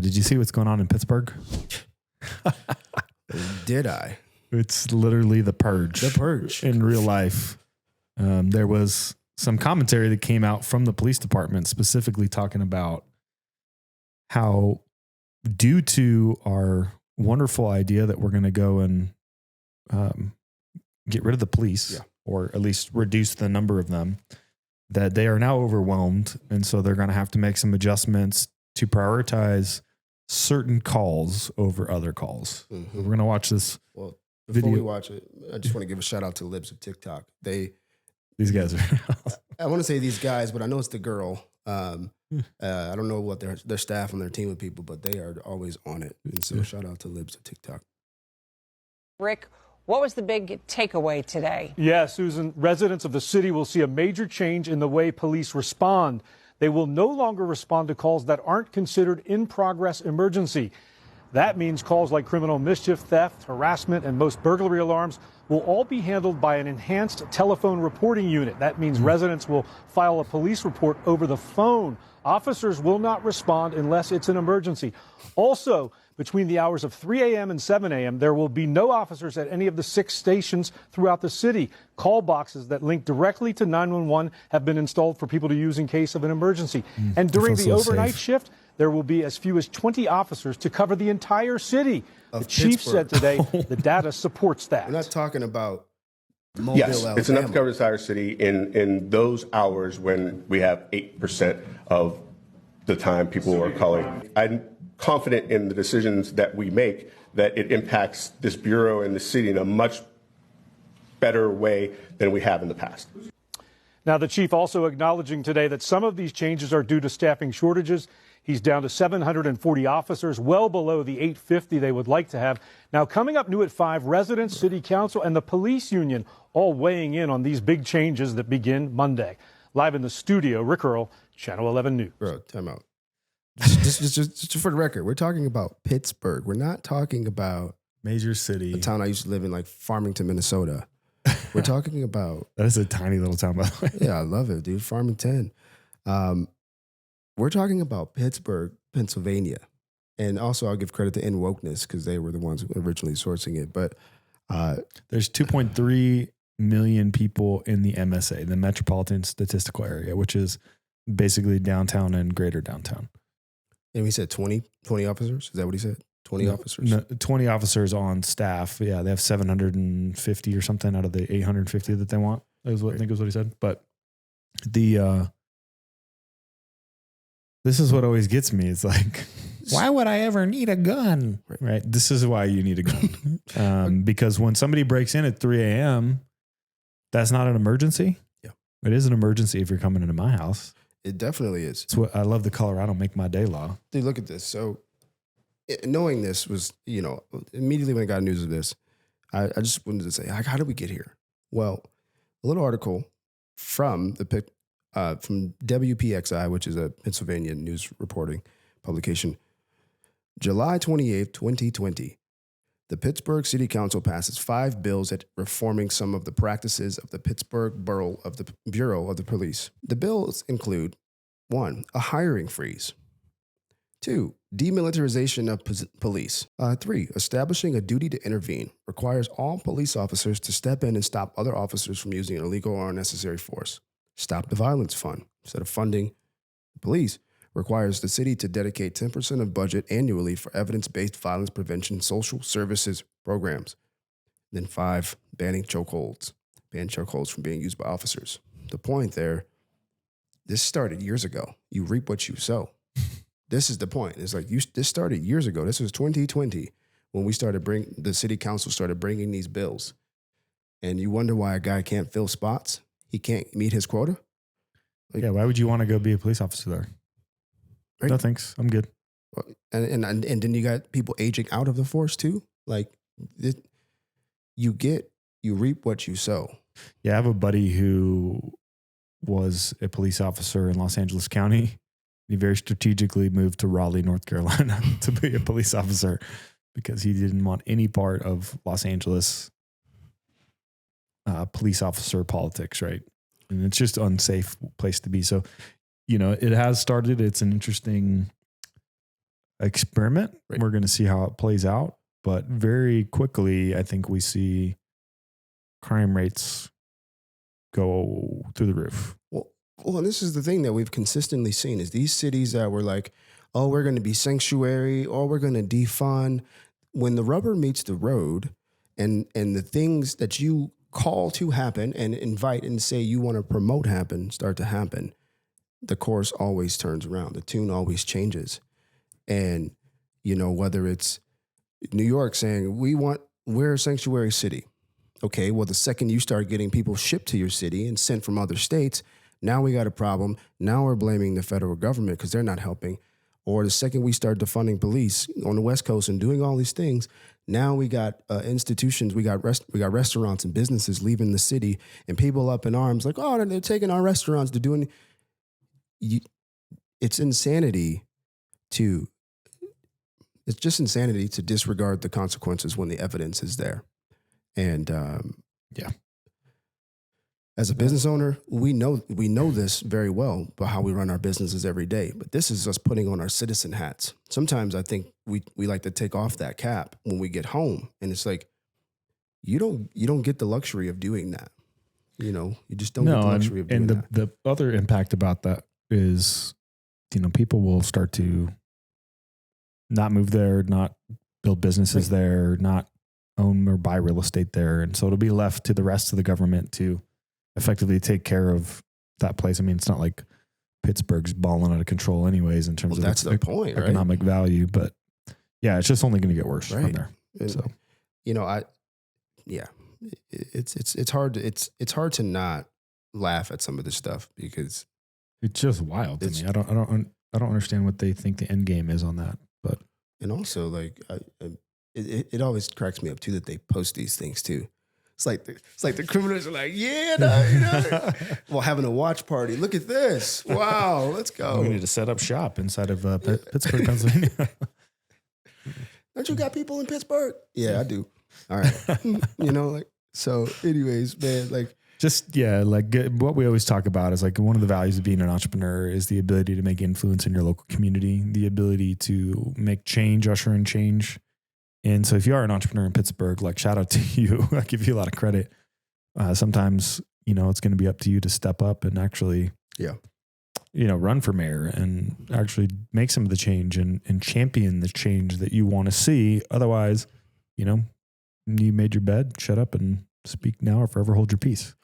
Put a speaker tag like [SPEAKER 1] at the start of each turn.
[SPEAKER 1] Did you see what's going on in Pittsburgh?
[SPEAKER 2] Did I?
[SPEAKER 1] It's literally the purge.
[SPEAKER 2] The purge.
[SPEAKER 1] In real life. There was some commentary that came out from the police department specifically talking about how, due to our wonderful idea that we're going to go and get rid of the police, or at least reduce the number of them, that they are now overwhelmed. And so they're going to have to make some adjustments to prioritize certain calls over other calls. Mm-hmm. We're going to watch this.
[SPEAKER 2] Well, before we watch it, I just want to give a shout out to Libs of TikTok.
[SPEAKER 1] These guys are.
[SPEAKER 2] I want to say these guys, but I know it's the girl. I don't know what their staff and their team of people, but they are always on it. And so shout out to Libs of TikTok.
[SPEAKER 3] Rick, what was the big takeaway today?
[SPEAKER 4] Yeah, Susan, residents of the city will see a major change in the way police respond. They will no longer respond to calls that aren't considered in-progress emergency. That means calls like criminal mischief, theft, harassment, and most burglary alarms will all be handled by an enhanced telephone reporting unit. That means residents will file a police report over the phone. Officers will not respond unless it's an emergency. Also, between the hours of 3 a.m. and 7 a.m., there will be no officers at any of the 6 stations throughout the city. Call boxes that link directly to 911 have been installed for people to use in case of an emergency. And during the overnight shift, there will be as few as 20 officers to cover the entire city. The chief said today the data supports that.
[SPEAKER 2] We're not talking about Mobile,
[SPEAKER 5] yes,
[SPEAKER 2] Alabama.
[SPEAKER 5] it's enough to cover the entire city in those hours when we have 8% of the time people are calling. I'm confident in the decisions that we make that it impacts this bureau and the city in a much better way than we have in the past.
[SPEAKER 4] Now, the chief also acknowledging today that some of these changes are due to staffing shortages. He's down to 740 officers, well below the 850 they would like to have. Now, coming up new at 5, residents, city council, and the police union all weighing in on these big changes that begin Monday. Live in the studio, Rick Earl, Channel 11 News.
[SPEAKER 2] Bro, time out. Just for the record, we're talking about Pittsburgh. We're not talking about
[SPEAKER 1] major city,
[SPEAKER 2] a town I used to live in, like Farmington, Minnesota. We're talking about
[SPEAKER 1] that is a tiny little town, by the way.
[SPEAKER 2] Yeah, I love it, dude. Farmington. We're talking about Pittsburgh, Pennsylvania, and also I'll give credit to InWokeness because they were the ones originally sourcing it. But
[SPEAKER 1] there's 2.3 million people in the MSA, the Metropolitan Statistical Area, which is basically downtown and greater downtown.
[SPEAKER 2] And we said 20 officers? Is that what he said? 20 officers?
[SPEAKER 1] No, 20 officers on staff. Yeah, they have 750 or something out of the 850 that they want. That was what I think was what he said. But this is what always gets me. It's like, why would I ever need a gun? Right? This is why you need a gun. Because when somebody breaks in at 3 a.m., that's not an emergency.
[SPEAKER 2] Yeah.
[SPEAKER 1] It is an emergency if you're coming into my house.
[SPEAKER 2] It definitely is.
[SPEAKER 1] It's what I love the Colorado make my day law.
[SPEAKER 2] Dude, look at this. So knowing this was, immediately when I got news of this, I just wanted to say, how did we get here? Well, a little article from WPXI, which is a Pennsylvania news reporting publication, July 28th, 2020. The Pittsburgh City Council passes 5 bills at reforming some of the practices of the Pittsburgh Bureau of the Police. The bills include 1, a hiring freeze. 2, demilitarization of police. 3, establishing a duty to intervene requires all police officers to step in and stop other officers from using illegal or unnecessary force. Stop the Violence Fund. Instead of funding the police, requires the city to dedicate 10% of budget annually for evidence-based violence prevention social services programs. Then 5, banning chokeholds. Ban chokeholds from being used by officers. The point there, this started years ago. You reap what you sow. This is the point. It's like this started years ago. This was 2020 when the city council started bringing these bills. And you wonder why a guy can't fill spots? He can't meet his quota?
[SPEAKER 1] Yeah, why would you want to go be a police officer there? Right? No, thanks. I'm good.
[SPEAKER 2] And then you got people aging out of the force too. Like, you reap what you sow.
[SPEAKER 1] Yeah, I have a buddy who was a police officer in Los Angeles County. He very strategically moved to Raleigh, North Carolina to be a police officer because he didn't want any part of Los Angeles police officer politics, right? And it's just an unsafe place to be. So, it has started. It's an interesting experiment.
[SPEAKER 2] Right.
[SPEAKER 1] We're going to see how it plays out. But very quickly, I think we see crime rates go through the roof.
[SPEAKER 2] Well, and this is the thing that we've consistently seen is these cities that were like, oh, we're going to be sanctuary, or we're going to defund. When the rubber meets the road and the things that you call to happen and invite and say you want to promote start to happen, the course always turns around. The tune always changes. And, you know, whether it's New York saying, we're a sanctuary city. Okay, well, the second you start getting people shipped to your city and sent from other states, now we got a problem. Now we're blaming the federal government because they're not helping. Or the second we start defunding police on the West Coast and doing all these things, now we got institutions, we got restaurants and businesses leaving the city, and people up in arms like, oh, they're taking our restaurants to doing. It's insanity to. It's just insanity to disregard the consequences when the evidence is there, and
[SPEAKER 1] Yeah.
[SPEAKER 2] As a business owner, we know this very well about how we run our businesses every day. But this is us putting on our citizen hats. Sometimes I think we like to take off that cap when we get home, and it's like you don't get the luxury of doing that. You know, you just don't get the luxury of doing that.
[SPEAKER 1] And the other impact about that is, you know, people will start to not move there, not build businesses there, not own or buy real estate there, and so it'll be left to the rest of the government to effectively take care of that place. I mean, it's not like Pittsburgh's balling out of control anyways in terms of
[SPEAKER 2] that's the point, right?
[SPEAKER 1] Economic value, but yeah, it's just only going to get worse from there.
[SPEAKER 2] And,
[SPEAKER 1] so,
[SPEAKER 2] you know, it's hard to not laugh at some of this stuff because
[SPEAKER 1] it's just wild to me. I don't understand what they think the end game is on that, but
[SPEAKER 2] and also like it always cracks me up too that they post these things too. It's like the criminals are like, yeah, no, you know, well, having a watch party. Look at this. Wow, let's go.
[SPEAKER 1] We need to set up shop inside of Pittsburgh, Pennsylvania.
[SPEAKER 2] Don't you got people in Pittsburgh? Yeah, I do. All right. You know, like, so anyways, man, like,
[SPEAKER 1] just, yeah, like what we always talk about is like one of the values of being an entrepreneur is the ability to make influence in your local community, the ability to make change, usher in change. And so if you are an entrepreneur in Pittsburgh, like shout out to you. I give you a lot of credit. Sometimes, you know, it's going to be up to you to step up and actually, you know, run for mayor and actually make some of the change and champion the change that you want to see. Otherwise, you know, you made your bed, shut up and speak now or forever hold your peace.